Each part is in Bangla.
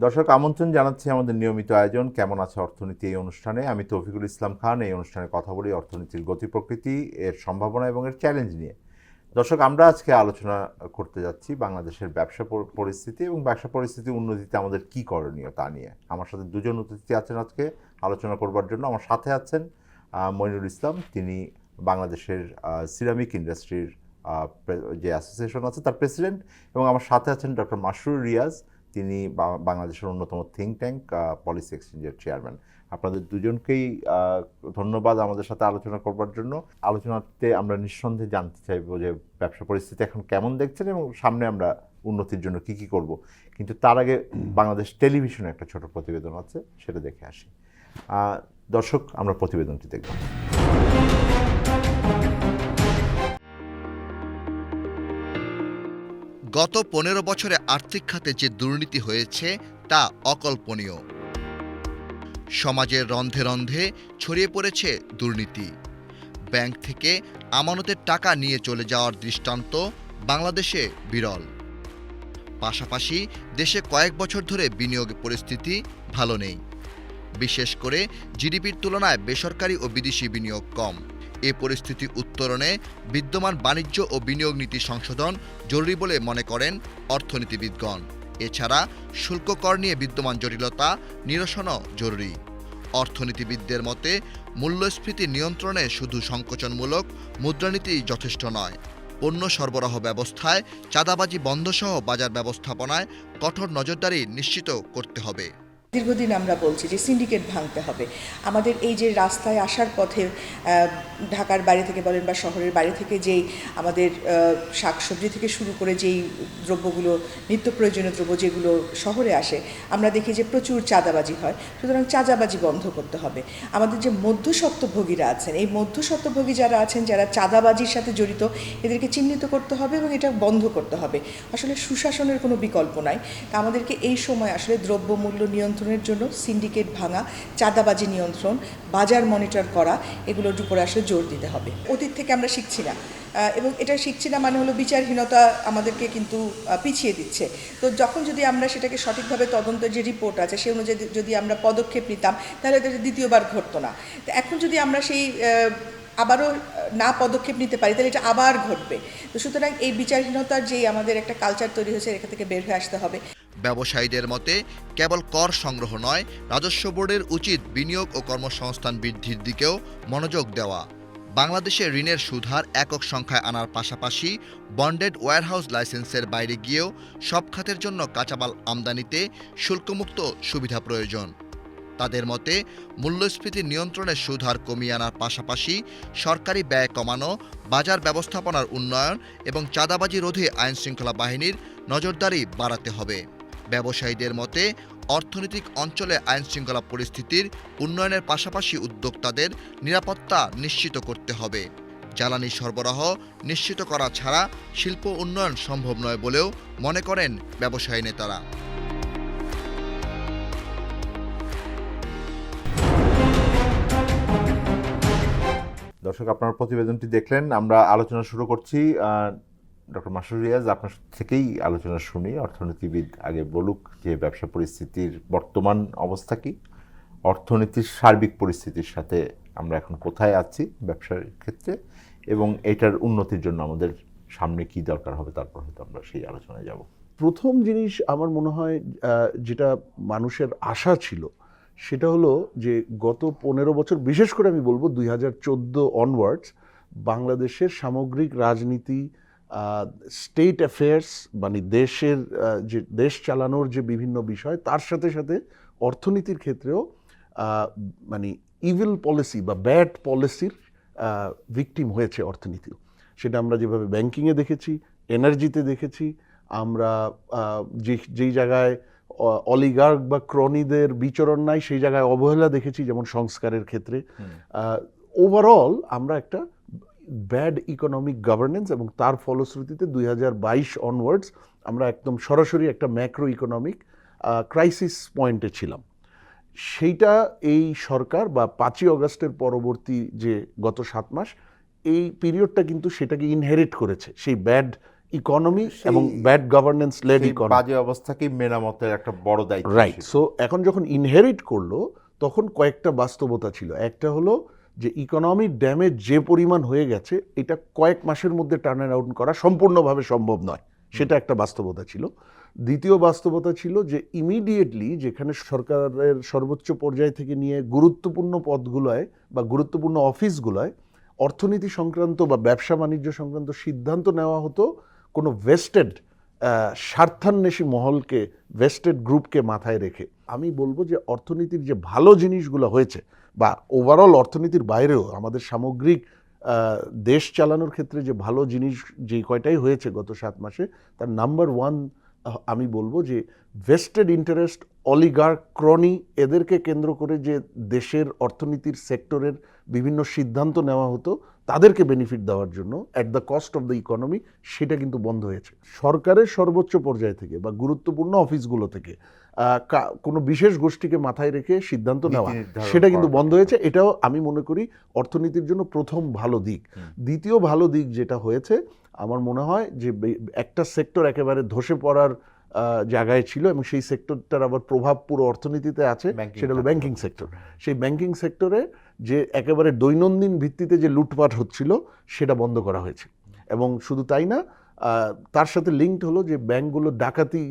দর্শক আমন্ত্রণ জানাচ্ছি আমাদের নিয়মিত আয়োজন কেমন আছে অর্থনীতি এই অনুষ্ঠানে। আমি তৌফিকুল ইসলাম খান। এই অনুষ্ঠানে কথা বলি অর্থনীতির গতি প্রকৃতি, এর সম্ভাবনা এবং এর চ্যালেঞ্জ নিয়ে। দর্শক, আমরা আজকে আলোচনা করতে যাচ্ছি বাংলাদেশের ব্যবসা পরিস্থিতি এবং ব্যবসা পরিস্থিতি উন্নতিতে আমাদের কি করণীয় তা নিয়ে। আমার সাথে দুজন অতিথি আছেন আজকে আলোচনা করবার জন্য। আমার সাথে আছেন মইনুল ইসলাম, তিনি বাংলাদেশের সিরামিক ইন্ডাস্ট্রির যে অ্যাসোসিয়েশন আছে তার প্রেসিডেন্ট, এবং আমার সাথে আছেন ডক্টর মাসরুর রিয়াজ, তিনি বাংলাদেশের অন্যতম থিঙ্ক ট্যাঙ্ক পলিসি এক্সচেঞ্জের চেয়ারম্যান। আপনাদের দুজনকেই ধন্যবাদ আমাদের সাথে আলোচনা করবার জন্য। আলোচনাতে আমরা নিঃসন্দেহে জানতে চাইব যে ব্যবসা পরিস্থিতি এখন কেমন দেখছেন এবং সামনে আমরা উন্নতির জন্য কি কি করব। কিন্তু তার আগে বাংলাদেশ টেলিভিশনে একটা ছোট প্রতিবেদন আছে, সেটা দেখে আসি। দর্শক, আমরা প্রতিবেদনটি দেখব। গত 15 বছরে আর্থিক খাতে যে দুর্নীতি হয়েছে তা অকল্পনীয়। সমাজের রন্ধে রন্ধে ছড়িয়ে পড়েছে দুর্নীতি। ব্যাংক থেকে আমানতের টাকা নিয়ে চলে যাওয়ার দৃষ্টান্ত বাংলাদেশে বিরল। পাশাপাশি দেশে কয়েক বছর ধরে বিনিয়োগ পরিস্থিতি ভালো নেই। বিশেষ করে জিডিপির তুলনায় বেসরকারি ও বিদেশি বিনিয়োগ কম। এ পরিস্থিতি উত্তরণে বিদ্যমান বাণিজ্য ও বিনিয়োগ নীতি সংশোধন জরুরি বলে মনে করেন অর্থনীতিবিদগণ। এছাড়া শুল্ক কর নিয়ে বিদ্যমান জটিলতা নিরসনও জরুরি। অর্থনীতিবিদদের মতে মূল্যস্ফীতি নিয়ন্ত্রণে শুধু সংকোচনমূলক মুদ্রানীতি যথেষ্ট নয়। পণ্য সরবরাহ ব্যবস্থায় চাঁদাবাজি বন্ধসহ বাজার ব্যবস্থাপনায় কঠোর নজরদারি নিশ্চিত করতে হবে। দীর্ঘদিন আমরা বলছি যে সিন্ডিকেট ভাঙতে হবে। আমাদের এই যে রাস্তায় আসার পথে ঢাকার বাইরে থেকে বলেন বা শহরের বাইরে থেকে যেই আমাদের শাকসবজি থেকে শুরু করে যেই দ্রব্যগুলো, নিত্য প্রয়োজনীয় দ্রব্য যেগুলো শহরে আসে, আমরা দেখি যে প্রচুর চাঁদাবাজি হয়। সুতরাং চাঁদাবাজি বন্ধ করতে হবে। আমাদের যে মধ্যস্বত্বভোগীরা আছেন, এই মধ্যস্বত্বভোগী যারা আছেন, যারা চাঁদাবাজির সাথে জড়িত, এদেরকে চিহ্নিত করতে হবে এবং এটা বন্ধ করতে হবে। আসলে সুশাসনের কোনো বিকল্প নাই। আমাদেরকে এই সময় আসলে দ্রব্যমূল্য নিয়ন্ত্রণের জন্য সিন্ডিকেট ভাঙা, চাঁদাবাজি নিয়ন্ত্রণ, বাজার মনিটর করা, এগুলোর উপরে আসলে জোর দিতে হবে। অতীত থেকে আমরা শিখছি না, এবং এটা শিখছি না মানে হলো বিচারহীনতা আমাদেরকে কিন্তু পিছিয়ে দিচ্ছে। তো যখন যদি আমরা সেটাকে সঠিকভাবে তদন্তের যে রিপোর্ট আছে সে অনুযায়ী যদি আমরা পদক্ষেপ নিতাম, তাহলে এটা দ্বিতীয়বার ঘটতো না। তো এখন যদি আমরা সেই আবারও না পদক্ষেপ নিতে পারি, তাহলে এটা আবার ঘটবে। তো সুতরাং এই বিচারহীনতার যে আমাদের একটা কালচার তৈরি হয়েছে, এখান থেকে বের হয়ে আসতে হবে। ব্যবসায়ীদের মতে কেবল কর সংগ্রহ নয়, রাজস্ব বোর্ডের উচিত বিনিয়োগ ও কর্মসংস্থান বৃদ্ধির দিকেও মনোযোগ দেওয়া। বাংলাদেশে ঋণের সুদহার একক সংখ্যায় আনার পাশাপাশি বন্ডেড ওয়্যারহাউস লাইসেন্সের বাইরে গিয়েও সব খাতের জন্য কাঁচামাল আমদানিতে শুল্কমুক্ত সুবিধা প্রয়োজন। তাদের মতে মূল্যস্ফীতি নিয়ন্ত্রণে সুদহার কমিয়ে আনার পাশাপাশি সরকারি ব্যয় কমানো, বাজার ব্যবস্থাপনার উন্নয়ন এবং চাঁদাবাজি রোধে আইনশৃঙ্খলা বাহিনীর নজরদারি বাড়াতে হবে। ব্যবসায়ীদের মতে অর্থনৈতিক অঞ্চলে আইনশৃঙ্খলা পরিস্থিতির উন্নয়নের পাশাপাশি উদ্যোক্তাদের নিরাপত্তা নিশ্চিত করতে হবে। জ্বালানি সরবরাহ নিশ্চিত করা ছাড়া শিল্প উন্নয়ন সম্ভব নয় বলেও মনে করেন ব্যবসায়ী নেতারা। দর্শক, আপনার প্রতিবেদনটি দেখলেন। আমরা আলোচনা শুরু করছি। ডক্টর মাসরুর রিয়াজ, আপনার থেকেই আলোচনা শুনি। অর্থনীতিবিদ আগে বলুক যে ব্যবসা পরিস্থিতির বর্তমান অবস্থা কি, অর্থনীতির সার্বিক পরিস্থিতির সাথে আমরা এখন কোথায় আছি ব্যবসার ক্ষেত্রে, এবং এটার উন্নতির জন্য আমাদের সামনে কি দরকার হবে, তারপর হয়তো আমরা সেই আলোচনায় যাব। প্রথম জিনিস আমার মনে হয় যেটা মানুষের আশা ছিল সেটা হলো যে গত 15 বছর, বিশেষ করে আমি বলবো 2014 অনওয়ার্ডস, বাংলাদেশের সামগ্রিক রাজনীতি, স্টেট অ্যাফেয়ার্স, মানে দেশের যে দেশ চালানোর যে বিভিন্ন বিষয়, তার সাথে সাথে অর্থনীতির ক্ষেত্রেও মানে ইভিল পলিসি বা ব্যাড পলিসির ভিকটিম হয়েছে অর্থনীতি। সেটা আমরা যেভাবে ব্যাংকিংয়ে দেখেছি, এনার্জিতে দেখেছি, আমরা যেই জায়গায় অলিগার্ক বা ক্রনিদের বিচরণ নাই সেই জায়গায় অবহেলা দেখেছি, যেমন সংস্কারের ক্ষেত্রে। ওভারঅল আমরা একটা ব্যাড ইকোনমিক গভর্নেন্স, এবং তার ফলশ্রুতিতে 2022 অনওয়ার্ডস আমরা একদম সরাসরি একটা ম্যাক্রো ইকোনমিক ক্রাইসিস পয়েন্টে ছিলাম। সেইটা এই সরকার বা 5ই অগাস্টের পরবর্তী যে গত 7 মাস, এই পিরিয়ডটা কিন্তু সেটাকে ইনহেরিট করেছে, সেই ব্যাড ইকোনমি সেই- এবং ব্যাড গভর্নেন্স লেড সেই ইকোনমি। বাজে অবস্থাকে মেরামতের একটা বড় দায়িত্ব রাইট। ছিল। সো এখন যখন ইনহেরিট করলো তখন কয়েকটা বাস্তবতা ছিল। একটা হলো যে ইকোনমিক ড্যামেজ যে পরিমাণ হয়ে গেছে এটা কয়েক মাসের মধ্যে টার্ন অ্যারাউন্ড করা সম্পূর্ণভাবে সম্ভব নয়, সেটা একটা বাস্তবতা ছিল। দ্বিতীয় বাস্তবতা ছিল যে ইমিডিয়েটলি যেখানে সরকারের সর্বোচ্চ পর্যায় থেকে নিয়ে গুরুত্বপূর্ণ পদগুলোয় বা গুরুত্বপূর্ণ অফিসগুলোয় অর্থনীতি সংক্রান্ত বা ব্যবসা বাণিজ্য সংক্রান্ত সিদ্ধান্ত নেওয়া হতো কোনো ভেস্টেড স্বার্থান্বেষী মহলকে, ভেস্টেড গ্রুপকে মাথায় রেখে। আমি বলবো যে অর্থনীতির যে ভালো জিনিসগুলো হয়েছে বা ওভারঅল অর্থনীতির বাইরেও আমাদের সামগ্রিক দেশ চালানোর ক্ষেত্রে যে ভালো জিনিস যে কয়টাই হয়েছে গত 7 মাসে, তার নাম্বার ওয়ান আমি বলবো যে ভেস্টেড ইন্টারেস্ট, অলিগার্ক, ক্রনি, এদেরকে কেন্দ্র করে যে দেশের অর্থনীতির সেক্টরের বিভিন্ন সিদ্ধান্ত নেওয়া হতো তাদেরকে বেনিফিট দেওয়ার জন্য at the cost of the economy, সেটা কিন্তু বন্ধ হয়েছে। সরকারের সর্বোচ্চ পর্যায় থেকে বা গুরুত্বপূর্ণ অফিসগুলো থেকে কোনো বিশেষ গোষ্ঠীকে মাথায় রেখে সিদ্ধান্ত নেওয়া, নীতি নির্ধারণ সেটা কিন্তু করাটা বন্ধ হয়েছে। এটাও আমি মনে করি অর্থনীতির জন্য প্রথম ভালো দিক। দ্বিতীয় ভালো দিক যেটা হয়েছে আমার মনে হয় যে একটা সেক্টর একেবারে ধসে পড়ার জায়গায় ছিল এবং সেই সেক্টরটার আবার প্রভাব পুরো অর্থনীতিতে আছে, Banking সেটা হলো sector। Banking sector. সেই ব্যাংকিং সেক্টরে যে একেবারে দৈনন্দিন ভিত্তিতে যে লুটপাট হচ্ছিল সেটা বন্ধ করা হয়েছে। এবং শুধু তাই না, তার সাথে লিঙ্কড হলো যে ব্যাংকগুলো ডাকাতি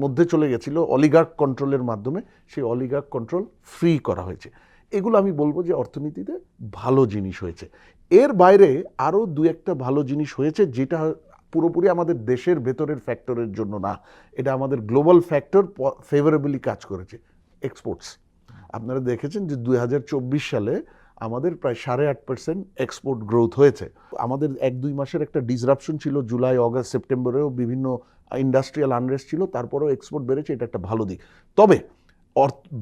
মধ্যে চলে গেছিল অলিগার্ক কন্ট্রোলের মাধ্যমে, সেই অলিগার্ক কন্ট্রোল ফ্রি করা হয়েছে। এগুলো আমি বলবো যে অর্থনীতিতে ভালো জিনিস হয়েছে। এর বাইরে আরও দু একটা ভালো জিনিস হয়েছে যেটা পুরোপুরি আমাদের দেশের ভেতরের ফ্যাক্টরের জন্য না, এটা আমাদের গ্লোবাল ফ্যাক্টর ফেভারেবলি কাজ করেছে। এক্সপোর্টস, আপনারা দেখেছেন যে 2024 সালে আমাদের প্রায় 8.5% এক্সপোর্ট গ্রোথ হয়েছে। আমাদের 1-2 মাসের একটা ডিসরাপশন ছিল, জুলাই, অগাস্ট, সেপ্টেম্বরেও বিভিন্ন ইন্ডাস্ট্রিয়াল আনরেস্ট ছিল, তারপরেও এক্সপোর্ট বেড়েছে, এটা একটা ভালো দিক। তবে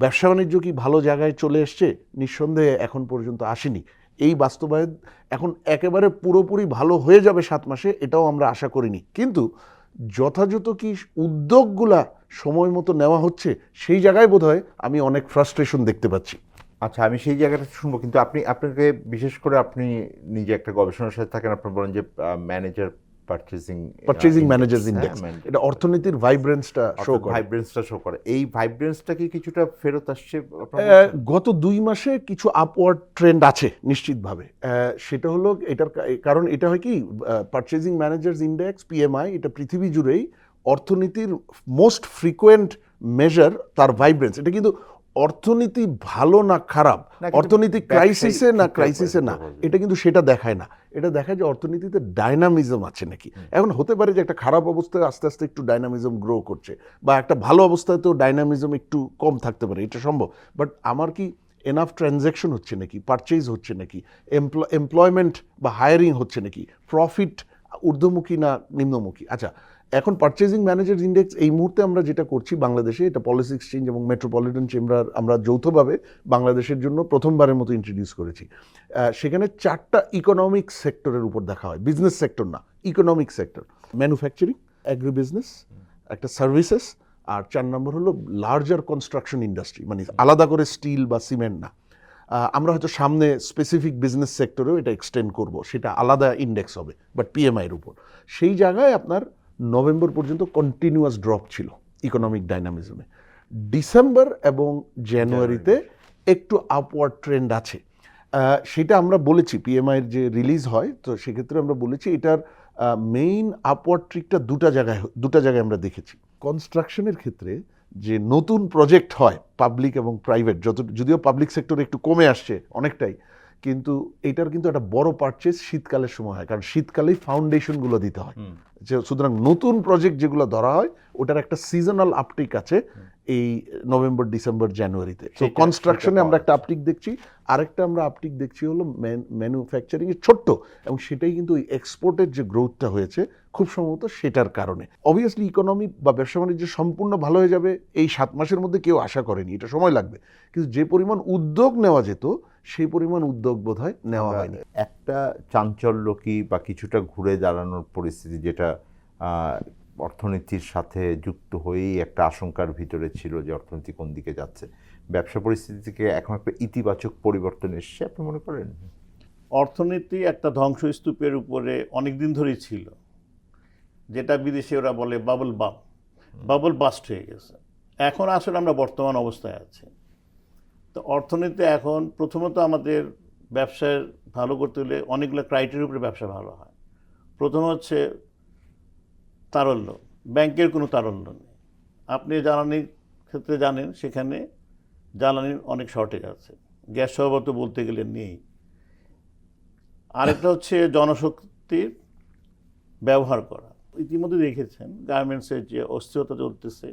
ব্যবসা বাণিজ্য কি ভালো জায়গায় চলে এসছে? নিঃসন্দেহে এখন পর্যন্ত আসেনি। এই বাস্তবায়ন এখন একেবারে পুরোপুরি ভালো হয়ে যাবে 7 মাসে, এটাও আমরা আশা করিনি। কিন্তু যথাযথ কি উদ্যোগগুলা সময় মতো নেওয়া হচ্ছে, সেই জায়গায় বোধহয় আমি অনেক ফ্রাস্ট্রেশন দেখতে পাচ্ছি। আচ্ছা, আমি সেই জায়গাটা শুনবো, কিন্তু আপনাকে বিশেষ করে আপনি নিজে একটা গবেষণার সাথে থাকেন, আপনি বলেন যে ম্যানেজার পারচেজিং ম্যানেজার্স ইন্ডেক্স, এটা অর্থনীতির ভাইব্রেন্সটা শো করে। ভাইব্রেন্সটা শো করে। এই ভাইব্রেন্সটা কি কিছুটা ফেরত আসছে গত 2 মাসে কিছু আপওয়ার্ড ট্রেন্ড আছে নিশ্চিতভাবে। সেটা হলো এটার কারণ এটা হয় কি, পারচেজিং ম্যানেজার্স ইন্ডেক্স, পিএমআই, এটা পৃথিবী জুড়েই অর্থনীতির মোস্ট ফ্রিকোয়েন্ট মেজার, তার ভাইব্রেন্স। এটা কিন্তু অর্থনীতি ভালো না খারাপ, কিন্তু অর্থনীতি ক্রাইসিসে না ক্রাইসিসে না, ঠিকঠাক এটা কিন্তু সেটা দেখায় না। এটা দেখায় যে অর্থনীতিতে ডাইনামিজম আছে নাকি। এখন হতে পারে যে একটা খারাপ অবস্থায় আস্তে আস্তে একটু ডাইনামিজম গ্রো করছে, বা একটা ভালো অবস্থাতেও ডাইনামিজম একটু কম থাকতে পারে, এটা সম্ভব। বাট আমার কি এনাফ ট্রানজ্যাকশন হচ্ছে নাকি, পারচেজ হচ্ছে নাকি, এমপ্লয়মেন্ট বা হায়ারিং হচ্ছে নাকি, প্রফিট ঊর্ধ্বমুখী না নিম্নমুখী। আচ্ছা, এখন পারচেজিং ম্যানেজার্স ইন্ডেক্স এই মুহূর্তে আমরা যেটা করছি বাংলাদেশে, এটা পলিসি এক্সচেঞ্জ এবং মেট্রোপলিটন চেম্বার আমরা যৌথভাবে বাংলাদেশের জন্য প্রথমবারের মতো ইন্ট্রোডিউস করেছি। সেখানে 4টা ইকোনমিক সেক্টরের উপর দেখা হয়, বিজনেস সেক্টর না, economic sector. Manufacturing, agree business, একটা সার্ভিসেস, আর 4 নম্বর হলো লার্জার কনস্ট্রাকশন ইন্ডাস্ট্রি, মানে আলাদা করে স্টিল বা সিমেন্ট না। আমরা হয়তো সামনে স্পেসিফিক বিজনেস সেক্টরেও এটা এক্সটেন্ড করব, সেটা আলাদা ইন্ডেক্স হবে, বাট পিএমআইয়ের উপর। সেই জায়গায় আপনার নভেম্বর পর্যন্ত কন্টিনিউয়াস ড্রপ ছিল ইকোনমিক ডাইনামিজমে। ডিসেম্বর এবং জানুয়ারিতে একটু আপওয়ার্ড ট্রেন্ড আছে। সেটা আমরা বলেছি, পিএমআইয়ের যে রিলিজ হয়, তো সেক্ষেত্রে আমরা বলেছি এটার মেইন আপওয়ার্ড ট্রিকটা দুটা জায়গায় আমরা দেখেছি। কনস্ট্রাকশনের ক্ষেত্রে যে নতুন প্রজেক্ট হয় পাবলিক এবং প্রাইভেট, যদিও পাবলিক সেক্টরে একটু কমে আসছে অনেকটাই, কিন্তু এইটার কিন্তু একটা বড় পারচেজ শীতকালের সময় হয়, কারণ শীতকালেই ফাউন্ডেশনগুলো দিতে হয়। সুতরাং নতুন প্রজেক্ট যেগুলো ধরা হয় ওটার একটা সিজনাল আপটিক আছে এই নভেম্বর, ডিসেম্বর, জানুয়ারিতে। তো কনস্ট্রাকশনে আমরা একটা আপটিক দেখছি, আরেকটা আমরা আপটিক দেখছি হলো ম্যানুফ্যাকচারিং এর ছোট্ট, এবং সেটাই কিন্তু ওই এক্সপোর্টের যে গ্রোথটা হয়েছে খুব সম্ভবত সেটার কারণে। অবভিয়াসলি ইকোনমি বা ব্যবসা বাণিজ্য সম্পূর্ণ ভালো হয়ে যাবে এই 7 মাসের মধ্যে কেউ আশা করেনি, এটা সময় লাগবে। কিন্তু যে পরিমাণ উদ্যোগ নেওয়া যেত সেই পরিমাণ উদ্যোগ বোধহয় নেওয়া হয়নি। একটা চাঞ্চল্য কি বা কিছুটা ঘুরে দাঁড়ানোর পরিস্থিতি, যেটা অর্থনীতির সাথে যুক্ত হয়েই একটা আশঙ্কার ভিতরে ছিল যে অর্থনীতি কোন দিকে যাচ্ছে, ব্যবসা পরিস্থিতি থেকে এখন একটা ইতিবাচক পরিবর্তন এসছে, আপনি মনে করেন? অর্থনীতি একটা ধ্বংসস্তূপের উপরে অনেক দিন ধরেই ছিল, যেটা বিদেশি ওরা বলে বাবল বাস্ট হয়ে গেছে। এখন আসলে আমরা বর্তমান অবস্থায় আছি। তো অর্থনীতি এখন প্রথমত আমাদের ব্যবসার ভালো করতে হলে অনেকগুলো ক্রাইটেরিয়ার উপরে ব্যবসা ভালো হয়। প্রথম হচ্ছে তারল্য, ব্যাংকের কোনো তারল্য নেই। আপনি জ্বালানির ক্ষেত্রে জানেন সেখানে জ্বালানির অনেক শর্টেজ আছে, গ্যাস সহবত বলতে গেলে নেই। আরেকটা হচ্ছে জনশক্তির ব্যবহার করা। ইতিমধ্যে দেখেছেন গার্মেন্টসের যে অস্থিরতা চলতেছে,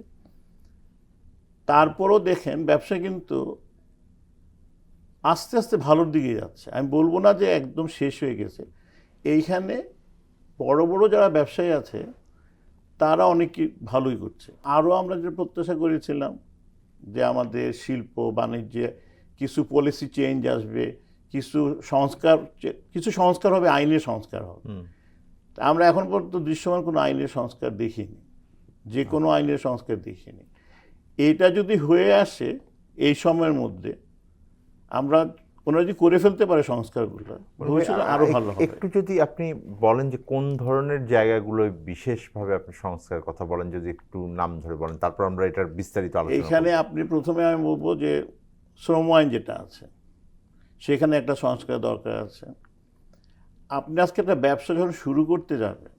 তারপরও দেখেন ব্যবসা কিন্তু আস্তে আস্তে ভালোর দিকে যাচ্ছে। আমি বলবো না যে একদম শেষ হয়ে গেছে। এইখানে বড় বড় যারা ব্যবসায়ী আছে তারা অনেক ভালোই করছে। আরও আমরা যে প্রত্যাশা করেছিলাম যে আমাদের শিল্প বাণিজ্যে কিছু পলিসি চেঞ্জ আসবে, কিছু সংস্কার হবে, আইনের সংস্কার হবে। আমরা এখন পর্যন্ত দৃশ্যমান কোনো আইনের সংস্কার দেখিনি, যে কোনো আইনের সংস্কার দেখিনি। এটা যদি হয়ে আসে এই সময়ের মধ্যে, আমরা ওনারা যদি করে ফেলতে পারে সংস্কারগুলো, ভবিষ্যতে আরো ভালো হবে। একটু যদি আপনি বলেন যে কোন ধরনের জায়গাগুলো বিশেষভাবে আপনি সংস্কারের কথা বলেন, যদি একটু নাম ধরে বলেন, তারপর আমরা এটার বিস্তারিত আলোচনা করব। এখানে আপনি প্রথমে আমি বলবো যে শ্রম আইন যেটা আছে সেখানে একটা সংস্কার দরকার আছে। আপনি আজকে একটা ব্যবসা যখন শুরু করতে যাবেন,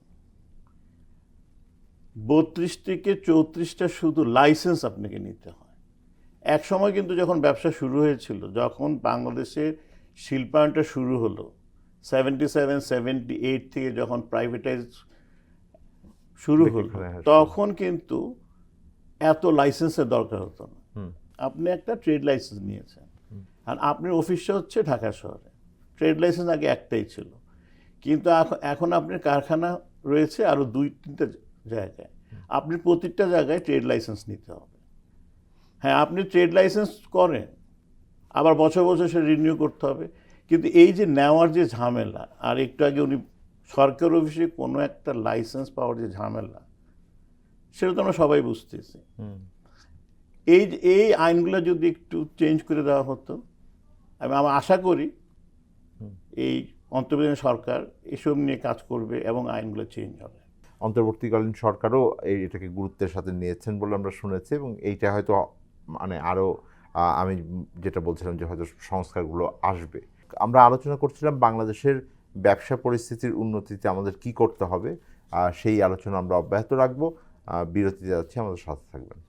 32 থেকে 34টা শুধু লাইসেন্স আপনাকে নিতে হয়। এক সময় কিন্তু যখন ব্যবসা শুরু হয়েছিল, যখন বাংলাদেশে শিল্পায়নটা শুরু হলো 77-78 থেকে যখন প্রাইভেটাইজ শুরু হলো, তখন কিন্তু এত লাইসেন্সের দরকার হতো না। আপনি একটা ট্রেড লাইসেন্স নিয়েছেন, আর আপনার অফিসটা হচ্ছে ঢাকা শহরে। ট্রেড লাইসেন্স আগে একটাই ছিল, কিন্তু এখন আপনার কারখানা রয়েছে আরও 2-3টা জায়গায়। আপনি প্রতিটা জায়গায় ট্রেড লাইসেন্স নিতে হবে। হ্যাঁ, আপনি ট্রেড লাইসেন্স করেন, আবার বছর বছর সে রিনিউ করতে হবে। কিন্তু এই যে নেওয়ার যে ঝামেলা, আর একটু আগে উনি সরকার অফিসে কোনো একটা লাইসেন্স পাওয়ার যে ঝামেলা, সেটা তো আমরা সবাই বুঝতেছি। এই আইনগুলো যদি একটু চেঞ্জ করে দেওয়া হতো, আমি আশা করি এই অন্তর্বর্তীকালীন সরকার এসব নিয়ে কাজ করবে এবং আইনগুলো চেঞ্জ হবে। অন্তর্বর্তীকালীন সরকারও এটাকে গুরুত্বের সাথে নিয়েছেন বলে আমরা শুনেছি, এবং এইটা হয়তো মানে আরও আমি যেটা বলছিলাম যে হয়তো সংস্কারগুলো আসবে। আমরা আলোচনা করছিলাম বাংলাদেশের ব্যবসা পরিস্থিতির উন্নতিতে আমাদের কি করতে হবে, সেই আলোচনা আমরা অব্যাহত রাখবো। বিরতিতে যাচ্ছি, আমাদের সাথে থাকবেন।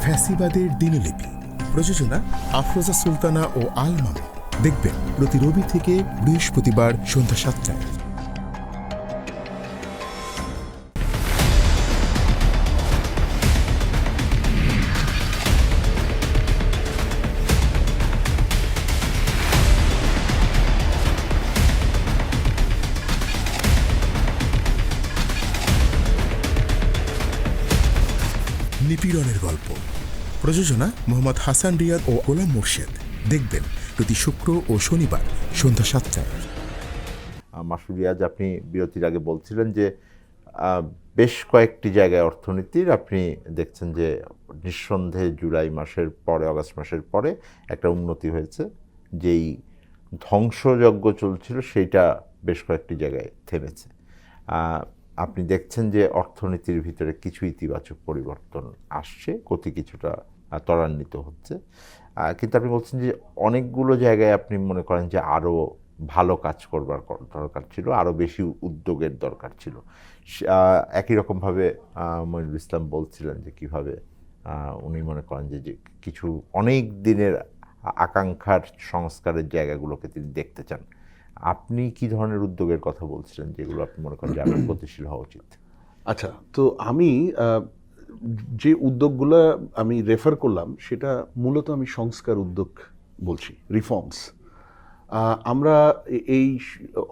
ফ্যাসিবাদের দিনলিপি, প্রযোজনা আফরোজা সুলতানা ও আল মামুন। দেখবেন প্রতি রবি থেকে বৃহস্পতিবার সন্ধ্যা 7টায়। নিপীড়নের গল্প, প্রযোজনা মোহাম্মদ হাসান রিয়াদ ও গোলাম মোর্শেদ। দেখবেন প্রতি শুক্র ও শনিবার সন্ধ্যা 7টায়। মাসুদ রিয়াজ, আপনি বিরতির আগে বলছিলেন যে বেশ কয়েকটি জায়গায় অর্থনীতির আপনি দেখছেন যে নিঃসন্দেহে জুলাই মাসের পরে, আগস্ট মাসের পরে একটা উন্নতি হয়েছে। যেই ধ্বংসযজ্ঞ চলছিল সেইটা বেশ কয়েকটি জায়গায় থেমেছে। আপনি দেখছেন যে অর্থনীতির ভিতরে কিছু ইতিবাচক পরিবর্তন আসছে, গতি কিছুটা ত্বরান্বিত হচ্ছে। কিন্তু আপনি বলছেন যে অনেকগুলো জায়গায় আপনি মনে করেন যে আরও ভালো কাজ করবার দরকার ছিল, আরও বেশি উদ্যোগের দরকার ছিল। একই রকমভাবে মনিরুল ইসলাম বলছিলেন যে কীভাবে উনি মনে করেন যে কিছু অনেক দিনের আকাঙ্ক্ষার সংস্কারের জায়গাগুলোকে তিনি দেখতে চান। আপনি কি ধরনের উদ্যোগের কথা বলছিলেন যেগুলো আপনি মনে করেন যে আরও গতিশীল হওয়া উচিত? আচ্ছা, তো আমি যে উদ্যোগগুলো আমি রেফার করলাম সেটা মূলত আমি সংস্কার উদ্যোগ বলছি, রিফর্মস। আমরা এই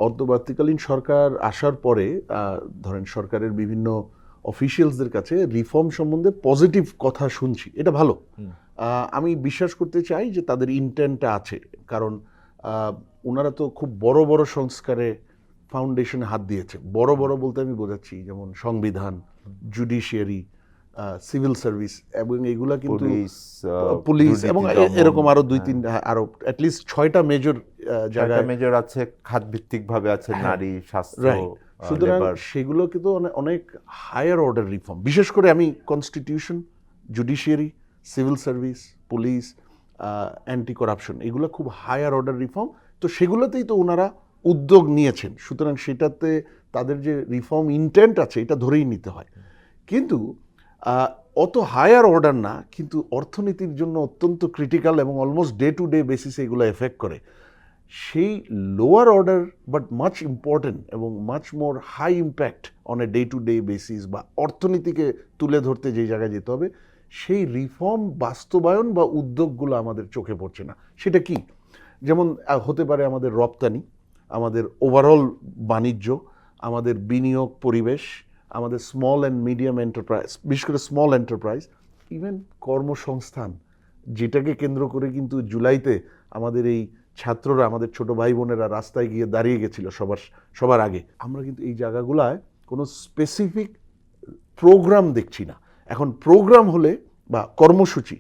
অন্তর্বর্তীকালীন সরকার আসার পরে ধরেন সরকারের বিভিন্ন অফিসিয়ালসদের কাছে রিফর্ম সম্বন্ধে পজিটিভ কথা শুনছি, এটা ভালো। আমি বিশ্বাস করতে চাই যে তাদের ইন্টেন্টটা আছে, কারণ ওনারা তো খুব বড় বড় সংস্কারে ফাউন্ডেশনে হাত দিয়েছে। বড় বড় বলতে আমি বোঝাচ্ছি যেমন সংবিধান, জুডিশিয়ারি, সিভিল সার্ভিস, এবং এগুলা কিন্তু পুলিশ এবং এরকম আরো 2-3 আরো অ্যাটলিস্ট 6টা মেজর জায়গায় মেজর আছে, খাতভিত্তিক ভাবে আছে, নারী, স্বাস্থ্য, সুতরাং সেগুলো কিন্তু অনেক হায়ার অর্ডার রিফর্ম। বিশেষ করে আমি constitution, judiciary, civil service, police, anti corruption, এগুলো খুব হায়ার অর্ডার রিফর্ম। তো সেগুলোতেই তো ওনারা উদ্যোগ নিয়েছেন, সুতরাং সেটাতে তাদের যে রিফর্ম ইন্টেন্ট আছে এটা ধরেই নিতে হয়। কিন্তু অত হায়ার অর্ডার না, কিন্তু অর্থনীতির জন্য অত্যন্ত ক্রিটিক্যাল এবং অলমোস্ট ডে টু ডে বেসিসে এগুলো এফেক্ট করে। সেই lower order but much important এবং much more high impact on a day to day basis, বা অর্থনীতিকে তুলে ধরতে যে জায়গায় যেতে হবে, সেই রিফর্ম বাস্তবায়ন বা উদ্যোগগুলো আমাদের চোখে পড়ছে না। সেটা কি? যেমন হতে পারে আমাদের রপ্তানি, আমাদের ওভারঅল বাণিজ্য, আমাদের বিনিয়োগ পরিবেশ, আমাদের স্মল অ্যান্ড মিডিয়াম এন্টারপ্রাইজ, বিশেষ করে স্মল এন্টারপ্রাইজ, ইভেন কর্মসংস্থান, যেটাকে কেন্দ্র করে কিন্তু জুলাইতে আমাদের এই ছাত্ররা, আমাদের ছোট ভাই বোনেরা রাস্তায় গিয়ে দাঁড়িয়ে গেছিল সবার আগে। আমরা কিন্তু এই জায়গাগুলায় কোনো স্পেসিফিক প্রোগ্রাম দেখছি না। এখন প্রোগ্রাম হলে বা কর্মসূচি,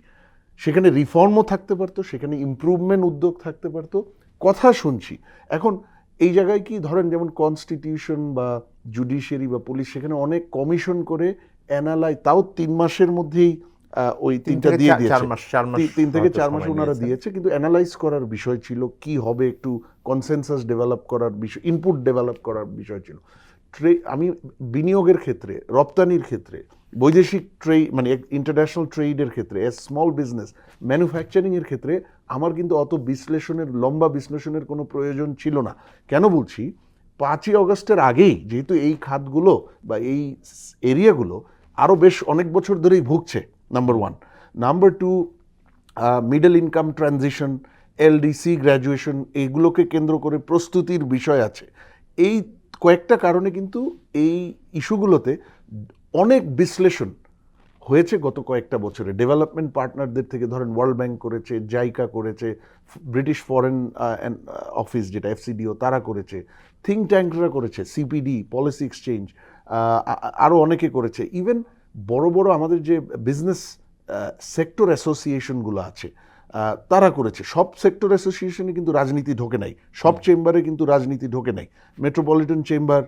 সেখানে রিফর্মও থাকতে পারতো, সেখানে ইমপ্রুভমেন্ট উদ্যোগ থাকতে পারতো। কথা শুনছি এখন এই জায়গায় কি ধরেন যেমন কনস্টিটিউশন বা জুডিশিয়ারি বা পুলিশ, সেখানে অনেক কমিশন করে তাও 3 মাসের মধ্যেই ওই 3টা দিয়ে দিয়েছে, 3 থেকে 4 মাস ওনারা দিয়েছে, কিন্তু অ্যানালাইজ করার বিষয় ছিল কি হবে, একটু কনসেনসাস ডেভেলপ করার বিষয়, ইনপুট ডেভেলপ করার বিষয় ছিল। আমি বিনিয়োগের ক্ষেত্রে, রপ্তানির ক্ষেত্রে, বৈদেশিক মানে ইন্টারন্যাশনাল ট্রেডের ক্ষেত্রে, স্মল বিজনেস, ম্যানুফ্যাকচারিংয়ের ক্ষেত্রে আমার কিন্তু অত লম্বা বিশ্লেষণের কোনো প্রয়োজন ছিল না। কেন বলছি? 5ই অগস্টের আগেই যেহেতু এই খাতগুলো বা এই এরিয়াগুলো আরও বেশ অনেক বছর ধরেই ভুগছে, number 1। Number 2, middle income transition, LDC graduation, এইগুলোকে কেন্দ্র করে প্রস্তুতির বিষয় আছে। এই কয়েকটা কারণে কিন্তু এই ইস্যুগুলোতে অনেক বিশ্লেষণ হয়েছে গত কয়েকটা বছরে। ডেভেলপমেন্ট পার্টনারদের থেকে ধরেন ওয়ার্ল্ড ব্যাংক করেছে, জাইকা করেছে, ব্রিটিশ ফরেন অফিস যেটা FCDO তারা করেছে, থিঙ্ক ট্যাঙ্করা করেছে, সিপিডি, পলিসি এক্সচেঞ্জ, আরও অনেকে করেছে। ইভেন বড় বড় আমাদের যে বিজনেস সেক্টর অ্যাসোসিয়েশনগুলো আছে তারা করেছে। সব সেক্টর অ্যাসোসিয়েশনে কিন্তু রাজনীতি ঢোকে নাই, সব চেম্বারে কিন্তু রাজনীতি ঢোকে নাই। Metropolitan chamber,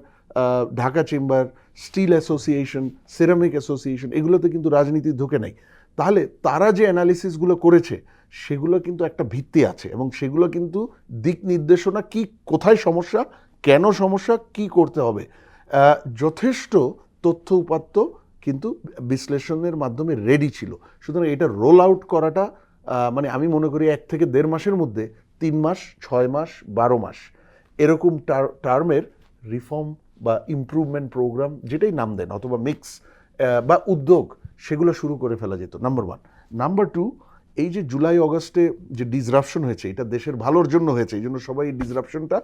Dhaka chamber, steel association, ceramic association, এগুলোতে কিন্তু রাজনীতি ঢোকে নাই। তাহলে তারা যে অ্যানালিসিসগুলো করেছে সেগুলো কিন্তু একটা ভিত্তি আছে, এবং সেগুলো কিন্তু দিক নির্দেশনা, কি কোথায় সমস্যা, কেন সমস্যা, কি করতে হবে, যথেষ্ট তথ্য উপাত্ত কিন্তু বিশ্লেষণের মাধ্যমে রেডি ছিল। সুতরাং এটা রোল আউট করাটা মানে আমি মনে করি 1 থেকে 1.5 মাসের মধ্যে 3 মাস, 6 মাস, 12 মাস এরকম টার্মের রিফর্ম বা ইমপ্রুভমেন্ট প্রোগ্রাম যেটাই নাম দেন, অথবা মিক্স বা উদ্যোগ, সেগুলো শুরু করে ফেলা যেত, নাম্বার 1। নাম্বার 2, এই যে জুলাই অগস্টে যে ডিসরাপশন হয়েছে, এটা দেশের ভালোর জন্য হয়েছে, এই জন্য সবাই এই ডিসরাপশনটা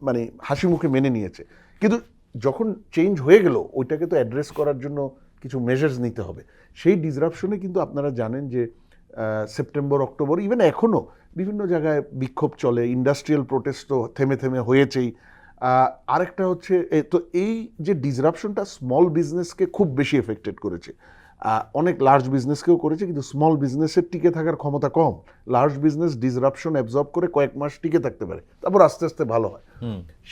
মানে হাসি মুখে মেনে নিয়েছে। কিন্তু যখন চেঞ্জ হয়ে গেল, ওইটাকে তো অ্যাড্রেস করার জন্য কিছু মেজার্স নিতে হবে। সেই ডিসরাপশনে কিন্তু আপনারা জানেন যে সেপ্টেম্বর, অক্টোবর, ইভেন এখনও বিভিন্ন জায়গায় বিক্ষোভ চলে, ইন্ডাস্ট্রিয়াল প্রোটেস্ট তো থেমে হয়েছেই। আরেকটা হচ্ছে তো এই যে ডিসরাপশনটা স্মল বিজনেসকে খুব বেশি এফেক্টেড করেছে, অনেক লার্জ বিজনেসকেও করেছে, কিন্তু স্মল বিজনেসের টিকে থাকার ক্ষমতা কম। লার্জ বিজনেস ডিসরাপশন অ্যাবজর্ব করে কয়েক মাস টিকে থাকতে পারে, তারপর আস্তে আস্তে ভালো হয়।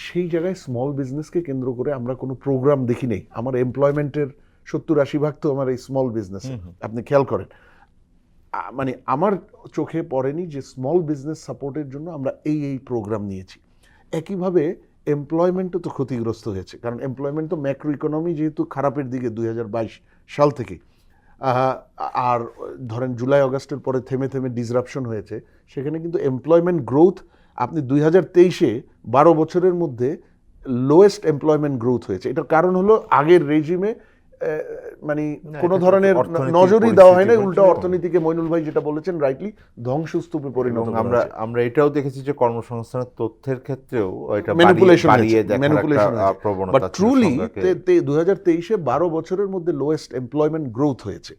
সেই জায়গায় স্মল বিজনেসকে কেন্দ্র করে আমরা কোনো প্রোগ্রাম দেখি নেই। আমার এমপ্লয়মেন্টের 70-80% তো আমার এই স্মল বিজনেস, আপনি খেয়াল করেন। মানে আমার চোখে পড়েনি যে স্মল বিজনেস সাপোর্টের জন্য আমরা এই প্রোগ্রাম নিয়েছি। একইভাবে এমপ্লয়মেন্টও তো ক্ষতিগ্রস্ত হয়েছে, কারণ এমপ্লয়মেন্ট তো ম্যাক্রো ইকোনমি যেহেতু খারাপের দিকে 2022 সাল থেকে, আর ধরেন জুলাই অগাস্টের পরে থেমে ডিসরাপশন হয়েছে, সেখানে কিন্তু এমপ্লয়মেন্ট গ্রোথ আপনি 2023-এ 12 বছরের মধ্যে লোয়েস্ট এমপ্লয়মেন্ট গ্রোথ হয়েছে। এটার কারণ হলো আগের রেজিমে মানে কোনো ধরনের নজরই দেওয়া হয় না, উল্টা অর্থনীতিকে মইনুল ভাই যেটা বলেছেন রাইটলি ধ্বংসস্তূপে পরিণত। আমরা এটাও দেখেছি যে কর্মসংস্থানের তথ্যের ক্ষেত্রেও এটা ম্যানিপুলেশন বাড়িয়ে দেখার একটা প্রবণতা। বাট ট্রুলি 2023-এ 12 বছরের মধ্যে লোয়েস্ট এমপ্লয়মেন্ট গ্রোথ হয়েছে,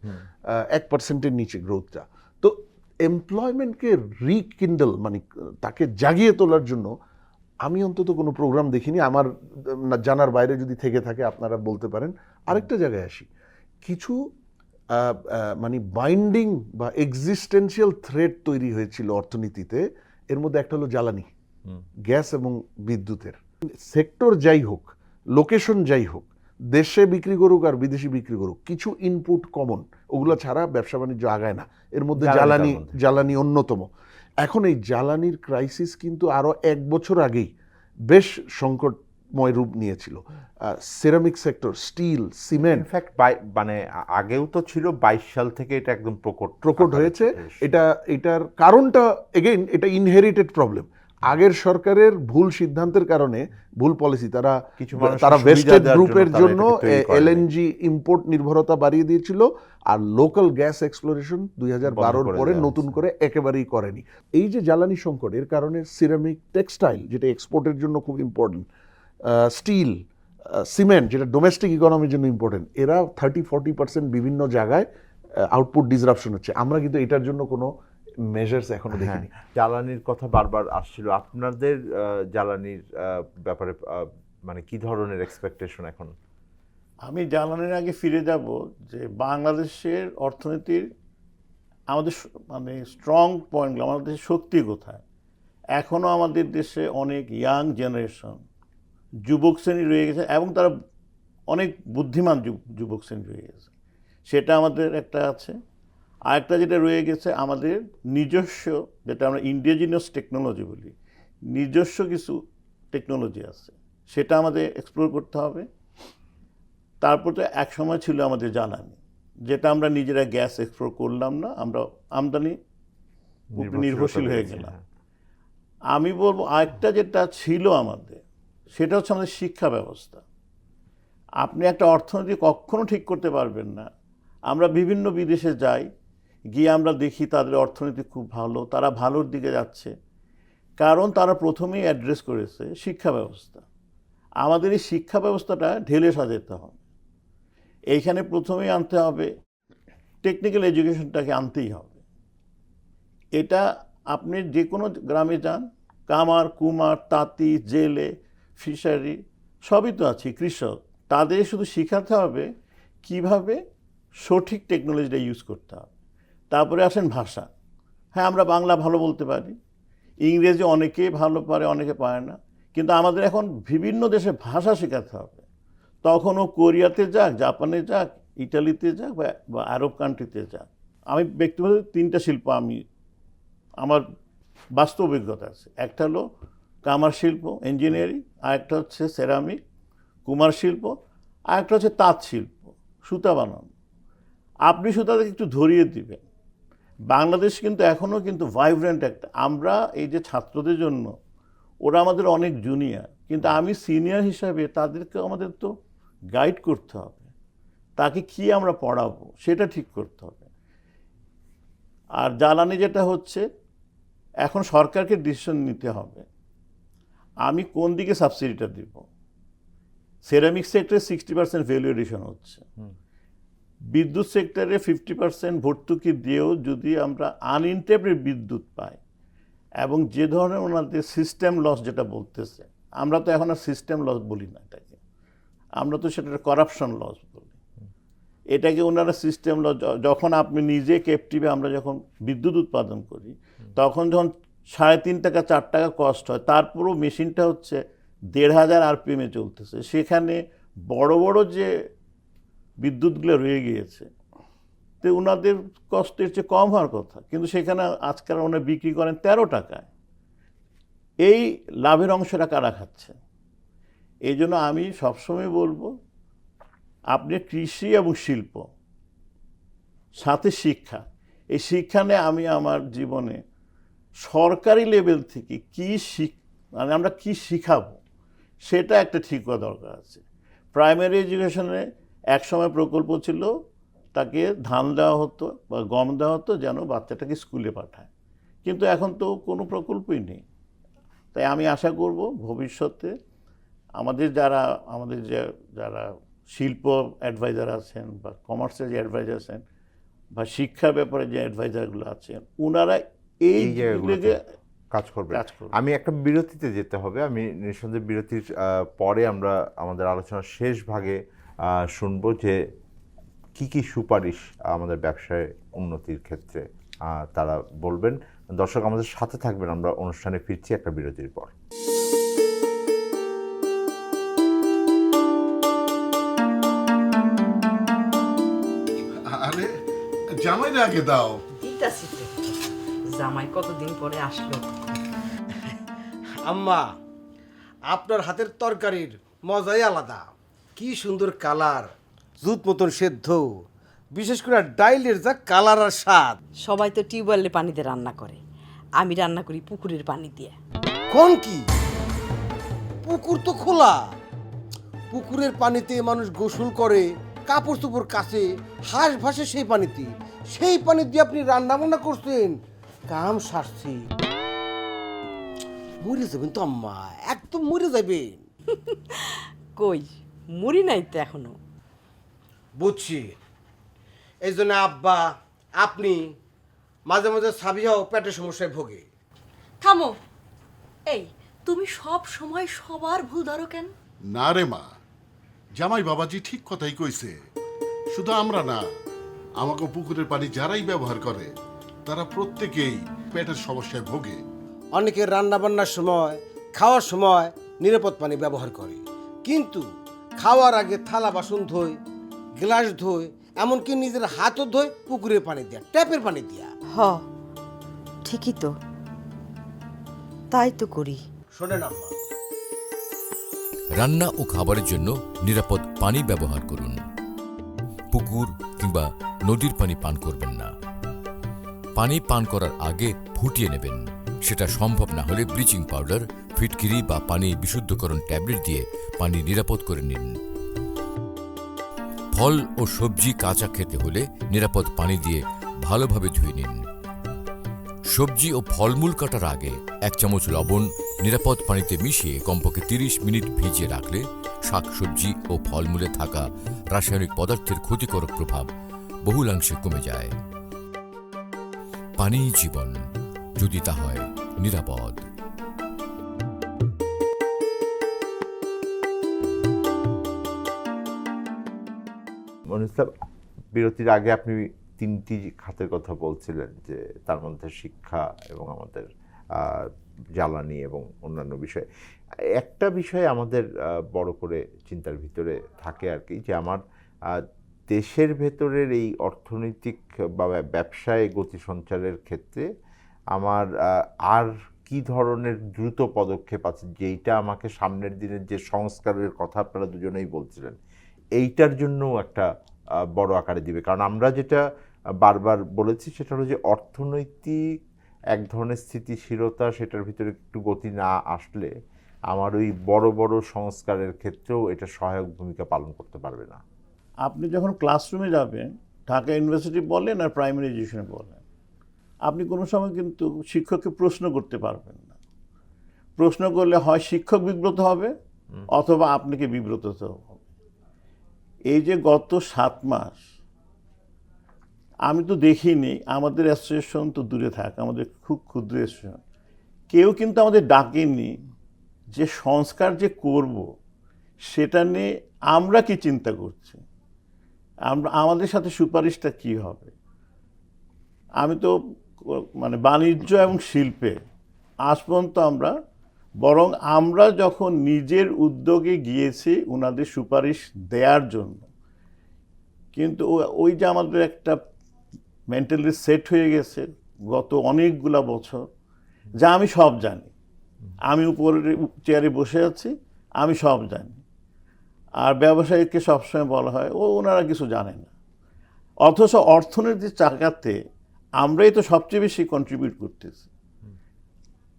1%-এর নিচে গ্রোথটা। তো এমপ্লয়মেন্টকে রিকিন্ডল মানে তাকে জাগিয়ে তোলার জন্য আমি অন্তত কোনো প্রোগ্রাম দেখিনি, আমার জানার বাইরে যদি থেকে থাকে আপনারা বলতে পারেন। আরেকটা জায়গায় আসি, কিছু মানে বাইন্ডিং বা এক্সিস্টেন্সিয়াল থ্রেট তৈরি হয়েছিল অর্থনীতিতে। এর মধ্যে একটা হলো জ্বালানি, গ্যাস এবং বিদ্যুতের। সেক্টর যাই হোক, লোকেশন যাই হোক, দেশে বিক্রি করুক আর বিদেশি বিক্রি করুক, কিছু ইনপুট কমন, ওগুলো ছাড়া ব্যবসা বাণিজ্য আগায় না। এর মধ্যে জ্বালানি অন্যতম। এখন এই জ্বালানির ক্রাইসিস কিন্তু আরো 1 বছর আগেই বেশ সংকটময় রূপ নিয়েছিল। Ceramic sector, steel, cement, in fact মানে আগেও তো ছিল, 22 সাল থেকে এটা একদম প্রকট হয়েছে। এটার কারণটা এগেইন এটা ইনহেরিটেড প্রবলেম। আগের সরকারের ভুল সিদ্ধান্তের কারণে, ভুল পলিসি, তারা ওয়েস্টেড গ্রুপের জন্য এলএনজি ইম্পোর্ট নির্ভরতা বাড়িয়ে দিয়েছিল, আর লোকাল গ্যাস এক্সপ্লোরেশন 2012 পরে নতুন করে একেবারেই করেনি। এই যে জ্বালানি সংকট, এর কারণে সিরামিক, টেক্সটাইল যেটা এক্সপোর্টের জন্য খুব ইম্পর্টেন্ট, স্টিল, সিমেন্ট যেটা ডোমেস্টিক ইকোনমির জন্য ইম্পর্টেন্ট, এরা 30-40% বিভিন্ন জায়গায় আউটপুট ডিসরাপশন হচ্ছে। আমরা কিন্তু এটার জন্য কোনো মেজার্স এখনো দেখিনি। জ্বালানির কথা বারবার আসছিল, আপনাদের জ্বালানির ব্যাপারে মানে কি ধরনের এক্সপেকটেশন এখন? আমি জ্বালানির আগে ফিরে যাব যে বাংলাদেশের অর্থনীতির আমাদের মানে স্ট্রং পয়েন্টগুলো, আমাদের দেশের শক্তি কোথায়। এখনও আমাদের দেশে অনেক ইয়াং জেনারেশন, যুবক শ্রেণী রয়ে গেছে, এবং তারা অনেক বুদ্ধিমান যুবক শ্রেণী রয়ে গেছে, সেটা আমাদের একটা আছে। আরেকটা যেটা রয়ে গেছে, আমাদের নিজস্ব, যেটা আমরা ইন্ডিজিনাস টেকনোলজি বলি, নিজস্ব কিছু টেকনোলজি আছে, সেটা আমাদের এক্সপ্লোর করতে হবে। তারপর তো এক সময় ছিল আমাদের জ্বালানি, যেটা আমরা নিজেরা গ্যাস এক্সপ্লোর করলাম না, আমরা আমদানি নির্ভরশীল হয়ে গেলাম। আমি বলবো আরেকটা যেটা ছিল আমাদের, সেটা হচ্ছে আমাদের শিক্ষা ব্যবস্থা। আপনি একটা অর্থনীতি কখনো ঠিক করতে পারবেন না। আমরা বিভিন্ন বিদেশে যাই, গিয়ে আমরা দেখি তাদের অর্থনীতি খুব ভালো, তারা ভালোর দিকে যাচ্ছে, কারণ তারা প্রথমেই অ্যাড্রেস করেছে শিক্ষা ব্যবস্থা। আমাদের এই শিক্ষা ব্যবস্থাটা ঢেলে সাজাতে হবে। এইখানে প্রথমেই আনতে হবে টেকনিক্যাল এডুকেশনটাকে, আনতেই হবে। এটা আপনি যে কোনো গ্রামে যান, কামার, কুমার, তাঁতি, জেলে, ফিশারি সবই তো আছে, কৃষক, তাদের শুধু শেখাতে হবে কিভাবে সঠিক টেকনোলজিটা ইউজ করতে হবে। তারপরে আসেন ভাষা। হ্যাঁ, আমরা বাংলা ভালো বলতে পারি, ইংরেজি অনেকে ভালো পারে, অনেকে পারে না, কিন্তু আমাদের এখন বিভিন্ন দেশে ভাষা শেখাতে হবে। তখন ও কোরিয়াতে যাক, জাপানে যাক, ইটালিতে যাক, বা আরব কান্ট্রিতে যাক। আমি ব্যক্তিগত 3টা শিল্প আমার বাস্তব অভিজ্ঞতা আছে। একটা হলো কামার শিল্প, ইঞ্জিনিয়ারিং, আরেকটা হচ্ছে সেরামিক, কুমার শিল্প, আরেকটা হচ্ছে তাঁত শিল্প, সুতা বানানো। আপনি সুতাকে একটু ধরিয়ে দিবেন। বাংলাদেশ কিন্তু এখনও কিন্তু ভাইব্রেন্ট একটা। আমরা এই যে ছাত্রদের জন্য, ওরা আমাদের অনেক জুনিয়র, কিন্তু আমি সিনিয়র হিসাবে তাদেরকে আমাদের তো গাইড করতে হবে। তাকে কি আমরা পড়াবো সেটা ঠিক করতে হবে। আর জ্বালানি যেটা হচ্ছে, এখন সরকারকে ডিসিশন নিতে হবে আমি কোন দিকে সাবসিডিটা দিব। সেরামিক সেক্টরে 60% ভ্যালু এডিশন হচ্ছে, বিদ্যুৎ সেক্টরে 50% ভর্তুকি দিয়েও যদি আমরা আনইন্টারপ্টেড বিদ্যুৎ পাই, এবং যে ধরনের ওনাদের সিস্টেম লস যেটা বলতেছে, আমরা তো এখন আর সিস্টেম লস বলি না, এটাকে আমরা তো সেটা করাপশন লস বলি। এটাকে ওনারা সিস্টেম লস। যখন আপনি নিজে ক্যাপটিভে আমরা যখন বিদ্যুৎ উৎপাদন করি, তখন যখন 3.5 টাকা 4 টাকা কস্ট হয়, তারপরও মেশিনটা হচ্ছে 1,500 RPM চলতেছে, সেখানে বড় বড় যে বিদ্যুৎগুলো রয়ে গিয়েছে, তো ওনাদের কষ্টের চেয়ে কম হওয়ার কথা, কিন্তু সেখানে আজকাল ওনারা বিক্রি করেন 13 টাকায়। এই লাভের অংশটা কারা খাচ্ছে? এই জন্য আমি সবসময় বলবো, আপনি কৃষি এবং শিল্প সাথে শিক্ষা, এই শিক্ষা নিয়ে আমি আমার জীবনে সরকারি লেভেল থেকে মানে আমরা কি শিখাবো সেটা একটা ঠিক করা দরকার আছে। প্রাইমারি এডুকেশনে একসময় প্রকল্প ছিল, তাকে ধান দেওয়া হতো বা গম দেওয়া হতো যেন বাচ্চাটাকে স্কুলে পাঠায়, কিন্তু এখন তো কোনো প্রকল্পই নেই। তাই আমি আশা করব ভবিষ্যতে আমাদের যারা শিল্প অ্যাডভাইজার আছেন বা কমার্সের যে অ্যাডভাইজার আছেন, বা শিক্ষার ব্যাপারে যে অ্যাডভাইজারগুলো আছেন ওনারা এই জায়গাগুলোতে দিকে কাজ করবে। কাজ করবে। আমি একটা বিরতিতে যেতে হবে, আমি নিঃসন্দেহে বিরতির পরে আমরা আমাদের আলোচনার শেষ ভাগে শুনবো যে কি কি সুপারিশ আমাদের ব্যবসায় উন্নতির ক্ষেত্রে তারা বলবেন। দর্শক আমাদের সাথে থাকবেন, আমরা অনুষ্ঠানে ফিরছি একটা বিরতির পর। আরে জামাই আগে দাও। দিতাছি তো। জামাই কতদিন পরে আসলো। আম্মা, আপনার হাতের তরকারির মজাই আলাদা। কি সুন্দর কালার, জুত মতন সেদ্ধ, বিশেষ করে ডাইলের যা কালার আর স্বাদ। সবাই তো টিউবওয়েলের পানিতে রান্না করে, আমি রান্না করি পুকুরের পানি দিয়ে। কোন কি? পুকুর তো খোলা, পুকুরের পানিতে মানুষ গোসল করে, কাপড় চোপড় কাচে, হাঁস ভাসে সেই পানিতে। সেই পানি দিয়ে আপনি রান্না বান্না করছেন, কাম সারছি। মরে যাবেন তো আম্মা, একদম মরে যাবেন। কই মরি নাই তো এখনো। বুঝছি, এই জন্য আব্বা আপনি মাঝে মাঝে সাবিয়াও পেটের সমস্যায় ভোগে। থামো। এই তুমি সব সময় সবার ভুল ধরো কেন? না রে মা, জামাই বাবাজি ঠিক কথাই কইছে। শুধু আমরা না, আমাকে পুকুরের পানি যারাই ব্যবহার করে তারা প্রত্যেকেই পেটের সমস্যায় ভোগে। অনেকে রান্না বান্নার সময়, খাওয়ার সময় নিরাপদ পানি ব্যবহার করে, কিন্তু খাওয়ার আগে থালা বাসন ধোয়, গ্লাস ধোয়, এমনকি নিজের হাতও ধোয় পুকুরের পানি দিয়া, ট্যাপের পানি দিয়া। হ ঠিকই তো, তাই তো করি। শোনেন আম্মা, রান্না ও খাবারের জন্য নিরাপদ পানি ব্যবহার করুন। পুকুর কিংবা নদীর পানি পান করবেন না। পানি পান করার আগে ফুটিয়ে নেবেন। সেটা সম্ভব না হলে ব্লিচিং পাউডার, ফিটকিরি বা পানি বিশুদ্ধকরণ ট্যাবলেট দিয়ে পানি নিরাপদ করে নিন। ফল ও সবজি কাঁচা খেতে হলে নিরাপদ পানি দিয়ে ভালোভাবে ধুয়ে নিন। সবজি ও ফলমূল কাটার আগে 1 চামচ লবণ নিরাপদ পানিতে মিশিয়ে কমপক্ষে 30 মিনিট ভিজিয়ে রাখলে শাকসবজি ও ফলমূলে থাকা রাসায়নিক পদার্থের ক্ষতিকারক প্রভাব বহুলাংশে কমে যায়। পানিই জীবন, যদি তা হয় নিরাপদ। মনির, বিরতির আগে আপনি 3টি খাতের কথা বলছিলেন, যে তার মধ্যে শিক্ষা এবং আমাদের জ্বালানি এবং অন্যান্য বিষয়। একটা বিষয় আমাদের বড় করে চিন্তার ভিতরে থাকে আর কি, যে আমার দেশের ভেতরের এই অর্থনৈতিক বা ব্যবসায় গতি সঞ্চারের ক্ষেত্রে আমার আর কি ধরনের দ্রুত পদক্ষেপ আছে, যেইটা আমাকে সামনের দিনের যে সংস্কারের কথা আপনারা দুজনেই বলছিলেন, এইটার জন্য একটা বড় আকারে দিবে। কারণ আমরা যেটা বারবার বলেছি সেটা হলো যে অর্থনৈতিক এক ধরনের স্থিতিশীলতা, সেটার ভিতরে একটু গতি না আসলে আমার ওই বড় বড় সংস্কারের ক্ষেত্রেও এটা সহায়ক ভূমিকা পালন করতে পারবে না। আপনি যখন ক্লাসরুমে যাবেন, ঢাকা ইউনিভার্সিটি বলেন আর প্রাইমারি এডুকেশনে বলেন, আপনি কোনো সময় কিন্তু শিক্ষককে প্রশ্ন করতে পারবেন না। প্রশ্ন করলে হয় শিক্ষক বিব্রত হবে অথবা আপনাকে বিব্রত হতে হবে। এই যে গত 7 মাস আমি তো দেখিনি, আমাদের অ্যাসোসিয়েশন তো দূরে থাক, আমাদের খুব ক্ষুদ্র অ্যাসোসিয়েশন, কেউ কিন্তু আমাদের ডাকেনি যে সংস্কার যে করব সেটা নিয়ে আমরা কি চিন্তা করছি, আমাদের সাথে সুপারিশটা কি হবে। আমি তো মানে বাণিজ্য এবং শিল্পে আজ পর্যন্ত বরং আমরা যখন নিজের উদ্যোগে গিয়েছি ওনাদের সুপারিশ দেওয়ার জন্য, কিন্তু ওই যে আমাদের একটা মেন্টালি সেট হয়ে গেছে গত অনেকগুলা বছর, যা আমি সব জানি, আমি উপরের চেয়ারে বসে আছি, আমি সব জানি। আর ব্যবসায়ীকে সবসময় বলা হয় ওনারা কিছু জানে না, অথচ অর্থনীতির চাকাতে আমরাই তো সবচেয়ে বেশি কন্ট্রিবিউট করতেছি।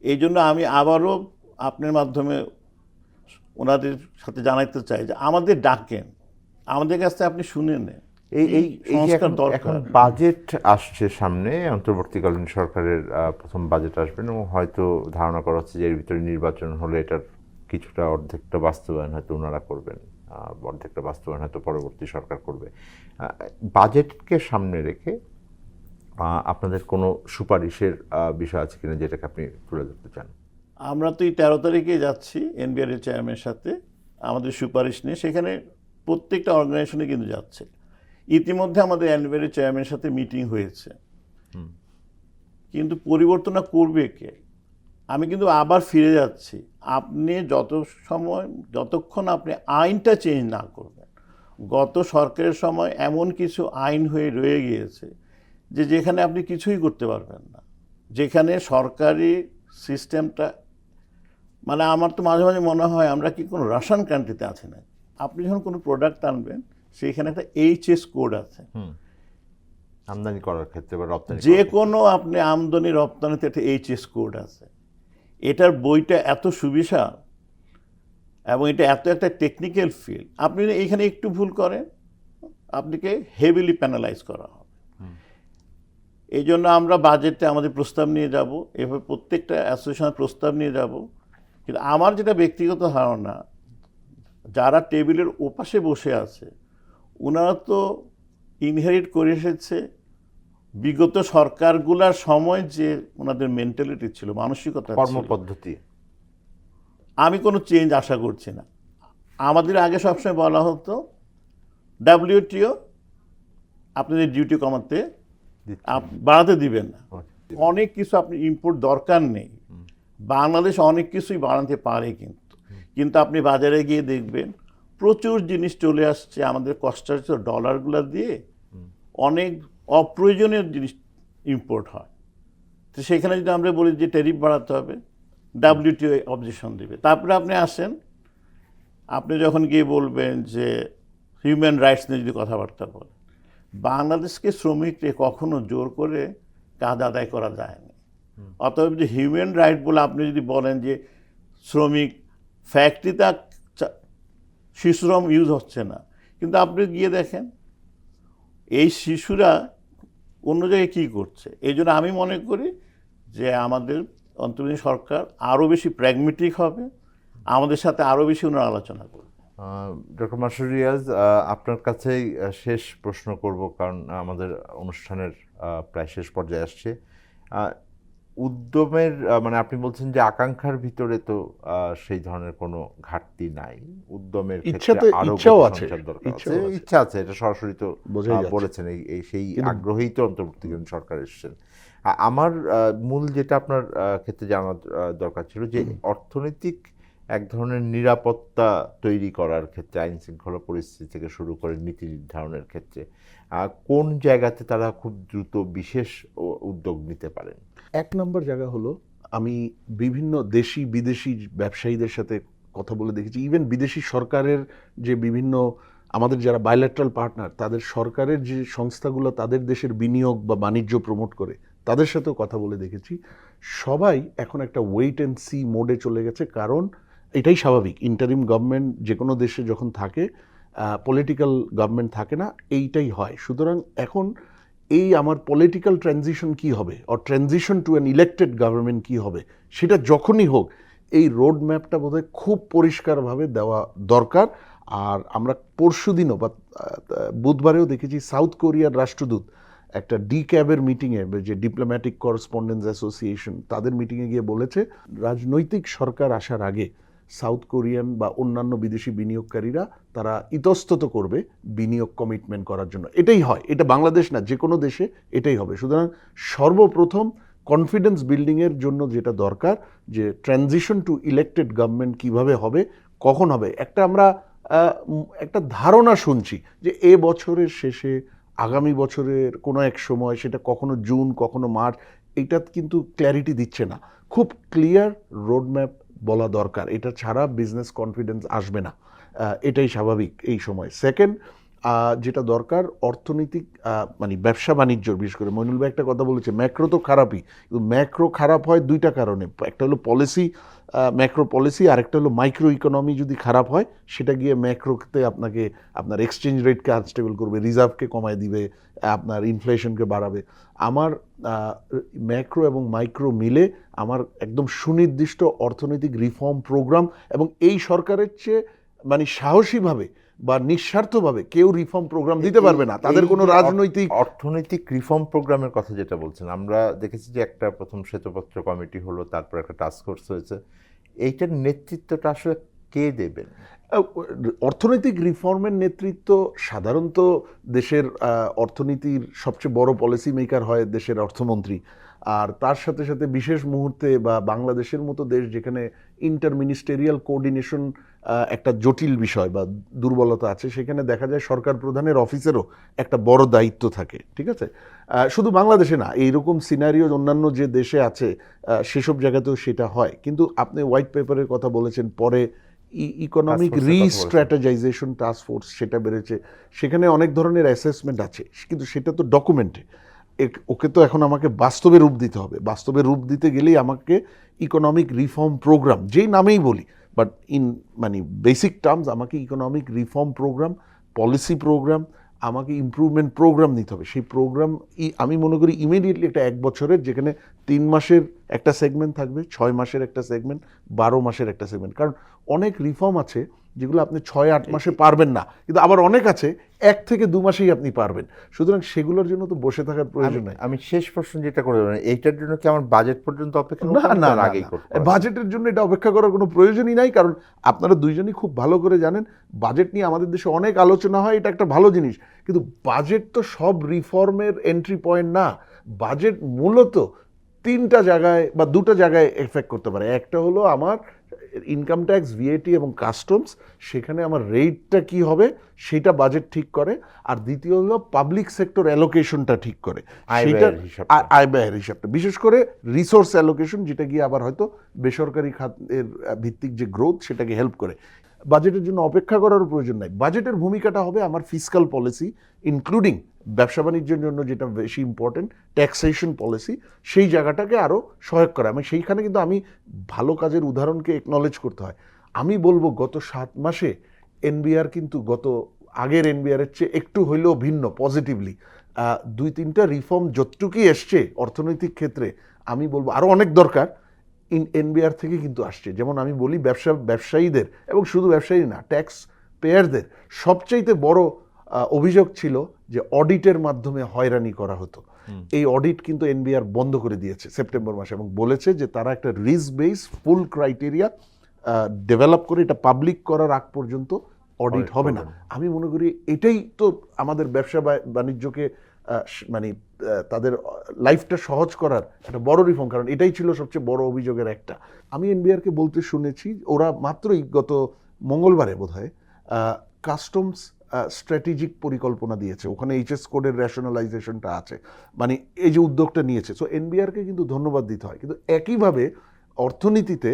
এই জন্য আমি আবারও আপনার মাধ্যমে ওনাদের সাথে জানাইতে চাই যে আমাদের ডাকেন, আমাদের কাছ থেকে আপনি শুনে নেন। এই এখন বাজেট আসছে সামনে, অন্তর্বর্তীকালীন সরকারের প্রথম বাজেট আসবেন এবং হয়তো ধারণা করা হচ্ছে যে এর ভিতরে নির্বাচন হলে এটার কিছুটা অর্ধেকটা বাস্তবায়ন হয়তো ওনারা করবেন, অর্ধেকটা বাস্তবায়ন হয়তো পরবর্তী সরকার করবে। বাজেটকে সামনে রেখে আপনাদের কোনো সুপারিশের বিষয় আছে কিনা যেটাকে আপনি তুলে ধরতে চান? আমরা তো এই 13 তারিখে যাচ্ছি এনবিআর এর চেয়ারম্যানের সাথে আমাদের সুপারিশ নিয়ে, সেখানে প্রত্যেকটা অর্গানাইজেশনে কিন্তু যাচ্ছে। ইতিমধ্যে আমাদের এনবিআর এর চেয়ারম্যানের সাথে মিটিং হয়েছে, কিন্তু পরিবর্তন করবে কে? আমি কিন্তু আবার ফিরে যাচ্ছি, আপনি যতক্ষণ আপনি আইনটা চেঞ্জ না করবেন, গত সরকারের সময় এমন কিছু আইন হয়ে রয়ে গিয়েছে যেখানে আপনি কিছুই করতে পারবেন না, যেখানে সরকারি সিস্টেমটা, মানে আমার তো মাঝে মাঝে মনে হয় আমরা কি কোনো রাশিয়ান কান্ট্রিতে আছি না। আপনি যখন কোনো প্রোডাক্ট আনবেন সেইখানে একটা এইচএস কোড আছে, আমদানি করার ক্ষেত্রে বা রপ্তানি যে কোনো আপনি আমদানি রপ্তানিতে একটা এইচএস কোড আছে। এটার বইটা এত সুবিশাল এবং এটা এত একটা টেকনিক্যাল ফিল্ড, আপনি এইখানে একটু ভুল করেন আপনাকে হেভিলি প্যানালাইজ করা হবে। এই জন্য আমরা বাজেটে আমাদের প্রস্তাব নিয়ে যাব, এভাবে প্রত্যেকটা অ্যাসোসিয়েশনের প্রস্তাব নিয়ে যাব। কিন্তু আমার যেটা ব্যক্তিগত ধারণা, যারা টেবিলের ওপাশে বসে আছে ওনারা তো ইনহেরিট করে এসেছে বিগত সরকারগুলোর সময় যে ওনাদের মেন্টালিটি ছিল, মানসিকতা, কর্মপদ্ধতি। আমি কোনো চেঞ্জ আশা করছি না। আমাদের আগে সবসময় বলা হতো WTO আপনাদের ডিউটি কমাতে বাড়াতে দিবেন না, অনেক কিছু আপনি ইম্পোর্ট দরকার নেই, বাংলাদেশ অনেক কিছুই বাড়াতে পারে, কিন্তু আপনি বাজারে গিয়ে দেখবেন প্রচুর জিনিস চলে আসছে আমাদের কষ্টার্জিত ডলারগুলো দিয়ে, অনেক অপ্রয়োজনীয় জিনিস ইম্পোর্ট হয়। তো সেখানে যদি আমরা বলি যে ট্যারিফ বাড়াতে হবে, WTO অবজেকশন দেবে। তারপরে আপনি আসেন, আপনি যখন গিয়ে বলবেন যে হিউম্যান রাইটস নিয়ে যদি কথাবার্তা বলেন, বাংলাদেশকে শ্রমিককে কখনো জোর করে কাজ আদায় করা যায়নি। অতএব যে হিউম্যান রাইট বলে আপনি যদি বলেন যে শ্রমিক ফ্যাক্টরিতে শিশুশ্রম ইউজ হচ্ছে না, কিন্তু আপনি গিয়ে দেখেন এই শিশুরা অন্য জায়গায় কী করছে। এই জন্য আমি মনে করি যে আমাদের অন্তর্বর্তী সরকার আরও বেশি প্র্যাগমেটিক হবে, আমাদের সাথে আরও বেশি ওনারা আলোচনা করবে। ডক্টর মাসুদ রিয়াজ, আপনার কাছেই শেষ প্রশ্ন করব, কারণ আমাদের অনুষ্ঠানের প্রায় শেষ পর্যায়ে আসছে। উদ্যমের মানে আপনি বলছেন যে আকাঙ্ক্ষার ভিতরে তো সেই ধরনের কোনো ঘাটতি নাই, উদ্যমের ক্ষেত্রে আরো ইচ্ছা আছে, এটা সরাসরি তো বলেছেন, এই সেই আগ্রহেই তো অন্তর্বর্তীকালীন সরকার এসেছেন। আমার মূল যেটা আপনার ক্ষেত্রে জানার দরকার ছিল যে অর্থনৈতিক এক ধরনের নিরাপত্তা তৈরি করার ক্ষেত্রে, আইন শৃঙ্খলা পরিস্থিতি থেকে শুরু করে নীতি নির্ধারণের ক্ষেত্রে কোন জায়গাতে তারা খুব দ্রুত বিশেষ উদ্যোগ নিতে পারেন? এক নম্বর জায়গা হলো, আমি বিভিন্ন দেশি বিদেশি ব্যবসায়ীদের সাথে কথা বলে দেখেছি, ইভেন বিদেশি সরকারের যে বিভিন্ন আমাদের যারা বায়োল্যাট্রাল পার্টনার, তাদের সরকারের যে সংস্থাগুলো তাদের দেশের বিনিয়োগ বা বাণিজ্য প্রমোট করে, তাদের সাথেও কথা বলে দেখেছি। সবাই এখন একটা ওয়েট অ্যান্ড সি মোডে চলে গেছে, কারণ এটাই স্বাভাবিক, ইন্টারিম গভর্নমেন্ট যে কোনো দেশে যখন থাকে, পলিটিক্যাল গভর্নমেন্ট থাকে না, এইটাই হয়। সুতরাং এখন এই আমার পলিটিক্যাল ট্রানজিশন কি হবে, or transition to an elected government কি হবে, সেটা যখনই হোক এই রোড ম্যাপটা বোধহয় খুব পরিষ্কারভাবে দেওয়া দরকার। আর আমরা পরশুদিনও বা বুধবারেও দেখেছি সাউথ কোরিয়ার রাষ্ট্রদূত একটা ক্যাবের মিটিংয়ে, যে ডিপ্লোম্যাটিক করেসপন্ডেন্স অ্যাসোসিয়েশন, তাদের মিটিংয়ে গিয়ে বলেছে রাজনৈতিক সরকার আসার আগে সাউথ কোরিয়ান বা অন্যান্য বিদেশি বিনিয়োগকারীরা তারা ইতস্তত করবে বিনিয়োগ কমিটমেন্ট করার জন্য। এটাই হয়, এটা বাংলাদেশ না, যে কোনো দেশে এটাই হবে। সুতরাং সর্বপ্রথম কনফিডেন্স বিল্ডিংয়ের জন্য যেটা দরকার, যে ট্রানজিশন টু ইলেক্টেড গভর্নমেন্ট কিভাবে হবে, কখন হবে, আমরা একটা ধারণা শুনছি যে এ বছরের শেষে, আগামী বছরের কোনো এক সময়, সেটা কখনো জুন কখনো মার্চ, এইটা কিন্তু ক্ল্যারিটি দিচ্ছে না। খুব ক্লিয়ার রোডম্যাপ বলা দরকার, এটা ছাড়া বিজনেস কনফিডেন্স আসবে না, এটাই স্বাভাবিক এই সময়। সেকেন্ড যেটা দরকার, অর্থনৈতিক মানে ব্যবসা বাণিজ্য, বিশেষ করে মইনুল ভাই একটা কথা বলেছে, ম্যাক্রো তো খারাপই, কিন্তু ম্যাক্রো খারাপ হয় দুইটা কারণে, একটা হলো পলিসি, ম্যাক্রো পলিসি, আর একটা হলো মাইক্রো ইকোনমি যদি খারাপ হয়, সেটা গিয়ে ম্যাক্রোতে আপনাকে আপনার এক্সচেঞ্জ রেটকে আনস্টেবল করবে, রিজার্ভকে কমায় দিবে, আপনার ইনফ্লেশনকে বাড়াবে। আমার ম্যাক্রো এবং মাইক্রো মিলে আমার একদম সুনির্দিষ্ট অর্থনৈতিক রিফর্ম প্রোগ্রাম, এবং এই সরকারের চেয়ে মানে সাহসীভাবে বা নিঃস্বার্থভাবে কেউ রিফর্ম প্রোগ্রাম দিতে পারবে না, তাদের কোনো রাজনৈতিক অর্থনৈতিক রিফর্ম প্রোগ্রামের কথা যেটা বলছেন, আমরা দেখেছি যে একটা প্রথম শ্বেতপত্র কমিটি হলো, তারপর একটা টাস্ক ফোর্স হয়েছে, এইটার নেতৃত্বটা আসলে কে দেবেন? অর্থনৈতিক রিফর্মের নেতৃত্ব সাধারণত দেশের অর্থনীতির সবচেয়ে বড় পলিসি মেকার হয় দেশের অর্থমন্ত্রী, আর তার সাথে সাথে বিশেষ মুহূর্তে বা বাংলাদেশের মতো দেশ যেখানে ইন্টারমিনিস্টেরিয়াল কোঅর্ডিনেশন একটা জটিল বিষয় বা দুর্বলতা আছে, সেখানে দেখা যায় সরকার প্রধানের অফিসেরও একটা বড় দায়িত্ব থাকে। ঠিক আছে, শুধু বাংলাদেশে না, এইরকম সিনারিও অন্যান্য যে দেশে আছে সেসব জায়গাতেও সেটা হয়। কিন্তু আপনি হোয়াইট পেপারের কথা বলেছেন, পরে ইকোনমিক রিস্ট্র্যাটেজাইজেশন টাস্ক ফোর্স সেটা বেড়েছে, সেখানে অনেক ধরনের অ্যাসেসমেন্ট আছে, কিন্তু সেটা তো ডকুমেন্টে, ওকে তো এখন আমাকে বাস্তবে রূপ দিতে হবে। বাস্তবে রূপ দিতে গেলেই আমাকে ইকোনমিক রিফর্ম প্রোগ্রাম, যেই নামেই বলি, বাট মানে বেসিক টার্মস আমাকে economic reform program, policy program, আমাকে ইমপ্রুভমেন্ট প্রোগ্রাম নিতে হবে। সেই প্রোগ্রাম আমি মনে করি ইমিডিয়েটলি একটা 1 বছরের, যেখানে 3 মাসের একটা সেগমেন্ট থাকবে, 6 মাসের একটা সেগমেন্ট, 12 মাসের একটা সেগমেন্ট। কারণ অনেক রিফর্ম আছে যেগুলো আপনি 6-8 মাসে পারবেন না, কিন্তু আবার অনেক আছে 1 থেকে 2 মাসেই আপনি পারবেন। সুতরাং সেগুলোর জন্য তো বসে থাকার প্রয়োজন নেই। আমি শেষ প্রশ্ন যেটা করে দেবেন, এইটার জন্য কি আমার বাজেট পর্যন্ত অপেক্ষা করতে হবে? না, আগেই বাজেটের জন্য এটা অপেক্ষা করার কোনো প্রয়োজনই নাই, কারণ আপনারা দুইজনই খুব ভালো করে জানেন বাজেট নিয়ে আমাদের দেশে অনেক আলোচনা হয়, এটা একটা ভালো জিনিস, কিন্তু বাজেট তো সব রিফর্মের এন্ট্রি পয়েন্ট না। বাজেট মূলত 3টা জায়গায় বা 2টা জায়গায় এফেক্ট করতে পারে। একটা হলো আমার ইনকাম ট্যাক্স, ভিএটি এবং কাস্টমস, সেখানে আমার রেটটা কি হবে সেটা বাজেট ঠিক করে। আর দ্বিতীয় হলো পাবলিক সেক্টর অ্যালোকেশনটা ঠিক করে, সেটা আয় ব্যয়ের হিসাবটা, বিশেষ করে রিসোর্স অ্যালোকেশন, যেটা গিয়ে আবার হয়তো বেসরকারি খাতের ভিত্তিক যে গ্রোথ সেটাকে হেল্প করে। বাজেটের জন্য অপেক্ষা করার প্রয়োজন নাই। বাজেটের ভূমিকাটা হবে আমার ফিসকাল পলিসি, ইনক্লুডিং ব্যবসা বাণিজ্যের জন্য যেটা বেশি ইম্পর্টেন্ট, ট্যাক্সেশন পলিসি, সেই জায়গাটাকে আরও সহায়ক করা। আমি সেইখানে কিন্তু আমি ভালো কাজের উদাহরণকে একনলেজ করতে হয়। আমি বলবো গত 7 মাসে এনবিআর কিন্তু গত আগের এনবিআরের চেয়ে একটু হইলেও ভিন্ন, পজিটিভলি 2-3টা রিফর্ম যতটুকুই এসছে অর্থনৈতিক ক্ষেত্রে, আমি বলবো আরও অনেক দরকার। এনবিআর থেকে কিন্তু আসছে। যেমন আমি বলি ব্যবসায়ীদের, এবং শুধু ব্যবসায়ী না, ট্যাক্স পেয়ারদের সবচাইতে বড় অভিযোগ ছিল যে অডিটের মাধ্যমে হয়রানি করা হতো। এই অডিট কিন্তু এনবিআর বন্ধ করে দিয়েছে সেপ্টেম্বর মাসে, এবং বলেছে যে তারা একটা রিস্ক বেস ফুল ক্রাইটেরিয়া ডেভেলপ করে এটা পাবলিক করার আগ পর্যন্ত অডিট হবে না। আমি মনে করি এটাই তো আমাদের ব্যবসা বাণিজ্যকে মানে তাদের লাইফটা সহজ করার একটা বড় রিফর্ম, কারণ এটাই ছিল সবচেয়ে বড় অভিযোগের একটা। আমি এনবিআরকে বলতে শুনেছি, ওরা মাত্রই গত মঙ্গলবারে বোধহয় কাস্টমস স্ট্র্যাটেজিক পরিকল্পনা দিয়েছে, ওখানে এইচএস কোডের রেশনালাইজেশনটা আছে, মানে এই যে উদ্যোগটা নিয়েছে। সো এনবিআরকে কিন্তু ধন্যবাদ দিতে হয়। কিন্তু একইভাবে অর্থনীতিতে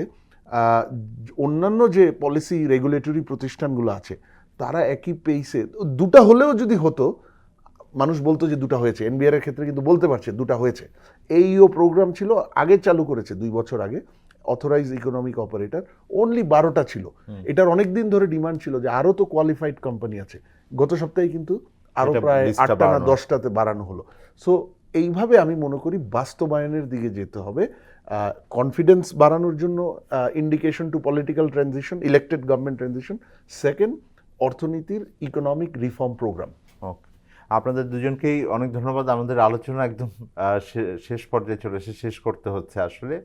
অন্যান্য যে পলিসি রেগুলেটরি প্রতিষ্ঠানগুলো আছে তারা একই পেইসে, 2টা হলেও যদি হতো মানুষ বলতো যে 2টা হয়েছে। এনবিআর এর ক্ষেত্রে কিন্তু বলতে পারছে 2টা হয়েছে। এইও প্রোগ্রাম ছিল, আগে চালু করেছে 2 বছর আগে, অথরাইজ ইকোনমিক অপারেটর, অনলি 12টা ছিল। এটার অনেক দিন ধরে ডিমান্ড ছিল যে আরও তো কোয়ালিফাইড কোম্পানি আছে। গত সপ্তাহে কিন্তু আরও প্রায় 8টা না 10টাতে বাড়ানো হলো। সো এইভাবে আমি মনে করি বাস্তবায়নের দিকে যেতে হবে। কনফিডেন্স বাড়ানোর জন্য indication to political transition, elected government transition. Second, অর্থনীতির ইকোনমিক রিফর্ম প্রোগ্রাম। আপনাদের দুজনকেই অনেক ধন্যবাদ। আমাদের আলোচনা একদম শেষ পর্যায়ে চলে এসে শেষ করতে হচ্ছে আসলে।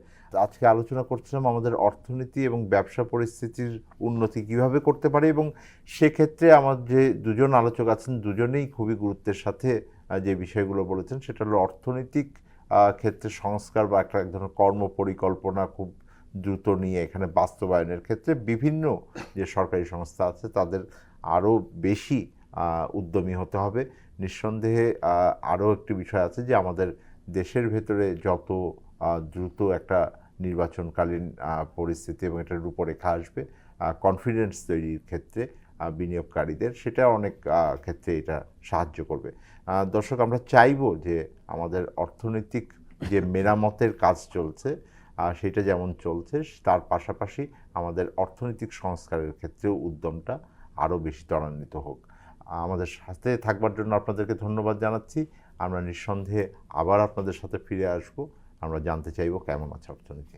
আজকে আলোচনা করছিলাম আমাদের অর্থনীতি এবং ব্যবসা পরিস্থিতির উন্নতি কিভাবে করতে পারে, এবং সেক্ষেত্রে আমার যে দুজন আলোচক আছেন দুজনেই খুবই গুরুত্বের সাথে যে বিষয়গুলো বলেছেন সেটা হলো অর্থনৈতিক ক্ষেত্রে সংস্কার বা এক ধরনের কর্ম পরিকল্পনা খুব দ্রুত নিয়ে এখানে বাস্তবায়নের ক্ষেত্রে বিভিন্ন যে সরকারি সংস্থা আছে তাদের আরও বেশি উদ্যমী হতে হবে। নিঃসন্দেহে আরও একটি বিষয় আছে যে আমাদের দেশের ভেতরে যত দ্রুত একটা নির্বাচনকালীন পরিস্থিতি এবং এটার রূপরেখা আসবে কনফিডেন্স তৈরির ক্ষেত্রে বিনিয়োগকারীদের, সেটা অনেক ক্ষেত্রে এটা সাহায্য করবে। দর্শক, আমরা চাইব যে আমাদের অর্থনৈতিক যে মেরামতের কাজ চলছে সেটা যেমন চলছে তার পাশাপাশি আমাদের অর্থনৈতিক সংস্কারের ক্ষেত্রেও উদ্যমটা আরও বেশি ত্বরান্বিত হোক। আমাদের সাথে থাকবার জন্য আপনাদেরকে ধন্যবাদ জানাচ্ছি। আমরা নিঃসন্দেহে আবার আপনাদের সাথে ফিরে আসব। আমরা জানতে চাইব কেমন আছে অর্থনীতি।